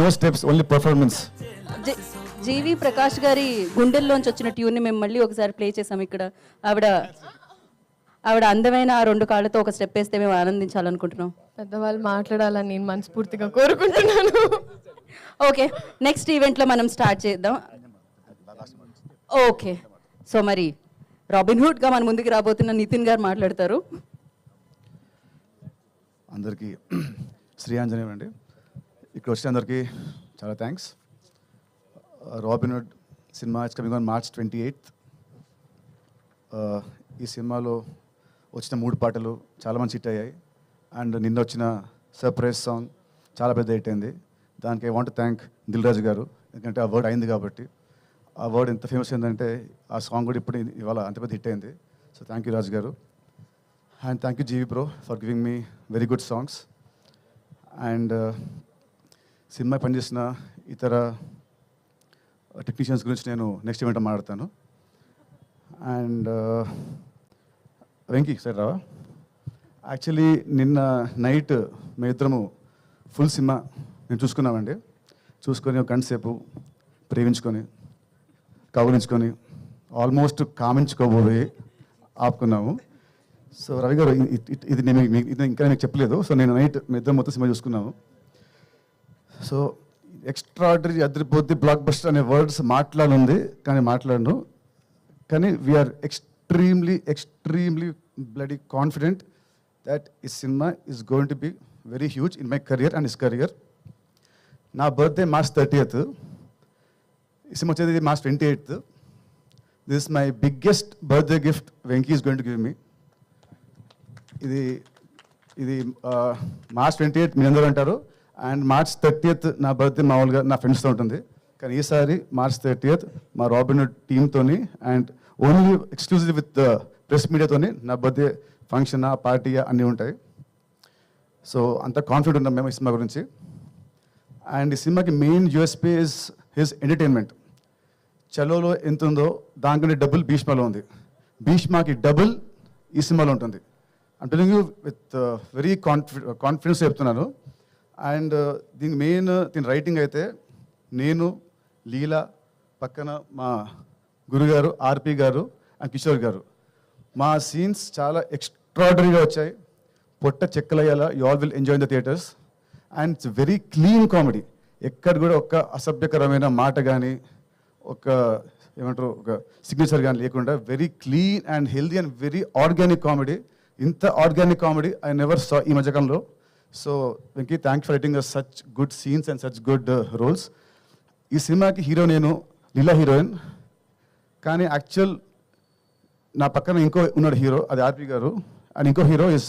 No steps, only performance. G V Prakash గారి గుండెల్లోంచి వచ్చిన ట్యూన్ని మేము మళ్ళీ ఒకసారి ప్లే చేసాం ఇక్కడ. ఆవిడ అందమైన ఆ రెండు కాళ్ళతో ఒక స్టెప్ వేస్తే మేము ఆనందించాలనుకుంటున్నాం. పెద్దవాళ్ళు మాట్లాడాలని నేను మనస్ఫూర్తిగా కోరుకుంటున్నాను. ఓకే, నెక్స్ట్ ఈవెంట్లో మనం స్టార్ట్ చేద్దాం. ఓకే, సో మరి రాబిన్ హుడ్గా మన ముందుకు రాబోతున్న నితిన్ గారు మాట్లాడతారు. అందరికీ శ్రీ ఆంజనేయం అండి. ఇక్కడ వచ్చిన అందరికీ చాలా thanks. Robin hood cinema it's coming on March 28th. ఈ సినిమాలో వచ్చిన 3 పాటలు చాలా మంచి హిట్ అయ్యాయి. అండ్ నిన్న వచ్చిన సర్ప్రైజ్ సాంగ్ చాలా పెద్ద హిట్ అయింది. దానికి I want thank Dil Raju గారు, ఎందుకంటే ఆ వర్డ్ అయింది కాబట్టి. ఆ వర్డ్ ఎంత ఫేమస్ అయిందంటే ఆ సాంగ్ కూడా ఇప్పుడు ఇవాళ అంత పెద్ద హిట్ అయింది. సో థ్యాంక్ యూ రాజు గారు. And thank you GV bro for giving me very good songs. And cinema పనిచేసిన ఇతర టెక్నీషియన్స్ గురించి నేను నెక్స్ట్ ఈవెంట్ మాట్లాడతాను. అండ్ వెంకీ సార్ రావా, యాక్చువల్లీ నిన్న నైట్ మేము ఇద్దరము ఫుల్ సినిమా మేము చూసుకున్నామండి. చూసుకొని ఒక గంట సేపు ప్రేమించుకొని కౌలించుకొని ఆల్మోస్ట్ కామించుకోబోయి ఆపుకున్నాము. సో రవి గారు ఇది నేను ఇంకా మీకు చెప్పలేదు. సో నేను నైట్ మీ ఇద్దరం మొత్తం సినిమా చూసుకున్నాము. సో ఎక్స్ట్రాడరీ అదిరిపోద్ది బ్లాక్ బస్టర్ అనే వర్డ్స్ మాట్లాడుంది కానీ మాట్లాడను. కానీ we are extremely bloody confident that ఈ cinema is going to be very huge in my career and his career. నా బర్త్డే March 30th. ఈ సినిమా వచ్చేది March 28th. This is my biggest birthday gift Venky is going to give me. ఇది March 28th మీ అందరూ అంటారు. And March 30th నా birthday మామూలుగా నా ఫ్రెండ్స్తో ఉంటుంది. కానీ ఈసారి March 30th మా రాబిన్ హుడ్ టీమ్తోని and only exclusive with press మీడియాతోని నా బర్త్డే ఫంక్షన్ పార్టీ అన్నీ ఉంటాయి. సో అంత కాన్ఫిడెంట్ ఉన్నాం మేము ఈ సినిమా గురించి. అండ్ ఈ సినిమాకి main USP is his entertainment. చలోలో ఎంత ఉందో దానికంటే డబుల్ భీష్మలో ఉంది. భీష్మకి డబుల్ ఈ సినిమాలో ఉంటుంది. I'm telling you with very confidence చెప్తున్నాను. అండ్ దీని మెయిన్ దీని రైటింగ్ అయితే నేను, లీలా, పక్కన మా గురుగారు ఆర్పి గారు అండ్ కిషోర్ గారు. మా సీన్స్ చాలా ఎక్స్ట్రాడనరీగా వచ్చాయి. పొట్ట చెక్కలయ్యేలా you all will enjoy in the theatres. And it's very clean comedy. ఎక్కడ కూడా ఒక అసభ్యకరమైన మాట కానీ ఒక ఏమంటారు ఒక సిగ్నేచర్ కానీ లేకుండా very clean and healthy and very organic comedy. ఇంత organic comedy I never saw ఈ మధ్యకాలంలో. So Venky thanks for writing such good scenes and such good roles. ఈ సినిమాకి హీరో నేను, లీలా హీరోయిన్. కానీ యాక్చువల్ నా పక్కన ఇంకో ఉన్నాడు హీరో, అది ఆర్పి గారు. అండ్ ఇంకో hero is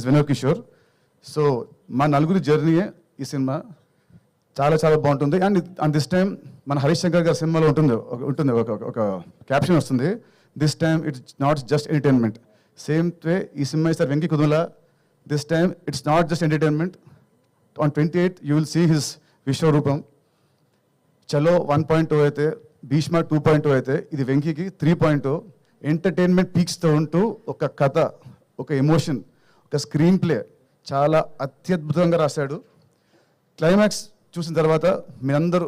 Vinod Kishore. So మా నలుగురి జర్నీయే ఈ సినిమా. చాలా చాలా బాగుంటుంది. అండ్ దిస్ టైం మన హరీష్ శంకర్ గారి సినిమాలో ఉంటుంది ఒక క్యాప్షన్ వస్తుంది, this time it's not just entertainment. Same way ఈ సినిమా ఇస్తారు వెంకీ కుదులా. This time it's not just entertainment. On 28th you will see his విశ్వరూపం. చలో 1.0 అయితే, భీష్మ 2.0 అయితే, ఇది వెంకీకి 3.0. ఎంటర్టైన్మెంట్ పీక్స్తో ఉంటూ ఒక కథ, ఒక ఎమోషన్, ఒక స్క్రీన్ ప్లే చాలా అత్యద్భుతంగా రాశాడు. క్లైమాక్స్ చూసిన తర్వాత మీరందరూ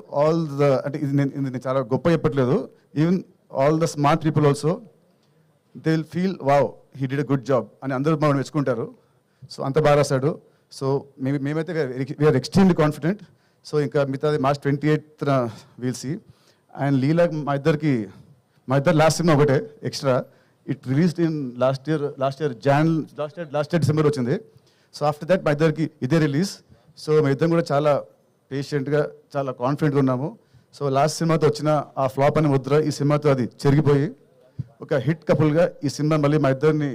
అంటే ఇది నేను చాలా గొప్ప చెప్పట్లేదు, even all the smart people also they will feel wow he did a good job అని అందరూ మనం మెచ్చుకుంటారు. సో అంత బాగా రాశాడు. సో మేమైతే వీఆర్ ఎక్స్ట్రీమ్లీ కాన్ఫిడెంట్. సో ఇంకా మిగతాది March 28th we'll see. And Leela మా ఇద్దరు లాస్ట్ సినిమా ఒకటే extra. It released in last year December వచ్చింది. సో ఆఫ్టర్ దట్ మా ఇద్దరికి ఇదే రిలీజ్. సో మా ఇద్దరం కూడా చాలా పేషెంట్గా చాలా కాన్ఫిడెంట్గా ఉన్నాము. సో లాస్ట్ సినిమాతో వచ్చిన ఆ ఫ్లాప్ అనే ముద్ర ఈ సినిమాతో అది చెరిగిపోయి ఒక హిట్ కపుల్గా ఈ సినిమా మళ్ళీ మా ఇద్దరిని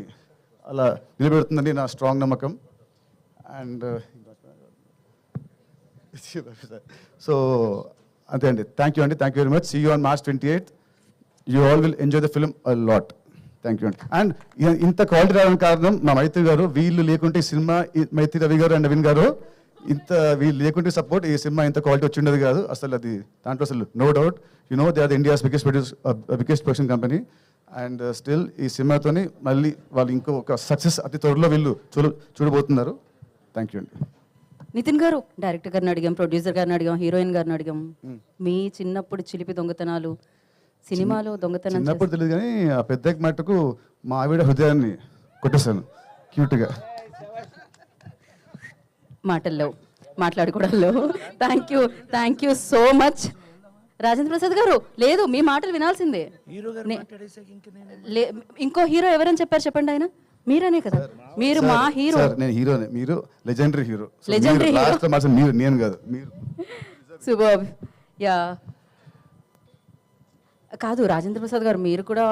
అలా నిలబెడుతుందని నా స్ట్రాంగ్ నమ్మకం. అండ్ సో అంతే అండి. Thank you very much. See you on March 28th. You all will enjoy the film a lot. Thank you అండి. అండ్ ఇంత క్వాలిటీ రావడానికి కారణం మా మైత్రి గారు. వీళ్ళు లేకుంటే ఈ సినిమా, మైత్రి రవి గారు అండ్ నవీన్ గారు, వీళ్ళు లేకుంటే సపోర్ట్ ఈ సినిమా ఇంత క్వాలిటీ వచ్చి ఉండదు కాదు అసలు. అది దాంట్లో అసలు no doubt. You know they are the India's biggest production company. And still ఈ సినిమాతోని మళ్ళీ వాళ్ళు ఇంకో ఒక సక్సెస్ అతి త్వరలో వీళ్ళు చూడబోతున్నారు. థ్యాంక్ యూ అండి. నితిన్ గారు డైరెక్టర్ గారిని అడిగాం, ప్రొడ్యూసర్ గారిని అడిగాం, హీరోయిన్ గారిని అడిగాం. మీ చిన్నప్పుడు చిలిపి దొంగతనాలు, సినిమాలో దొంగతనం చిన్నప్పుడు తెలియదు కానీ ఆ పెద్ద మట్టుకు మా ఆవిడ హృదయాన్ని కొట్టేశాను క్యూట్గా. మాటల్లో మాట్లాడుకోవడంలో thank you so much. Rajendra Prasad garu లేదు, మీ మాటలు వినాల్సిందే. ఇంకో హీరో ఎవరని చెప్పారు చెప్పండి. ఆయన మీరనే కదా, మీరు మా హీరో. నేను హీరోనే, మీరు legendary hero. Legendary hero. Last మాత్రం మీరు, నేను కాదు మీరు. సూపర్. యా కాదు రాజేంద్ర ప్రసాద్ గారు, మీరు కూడా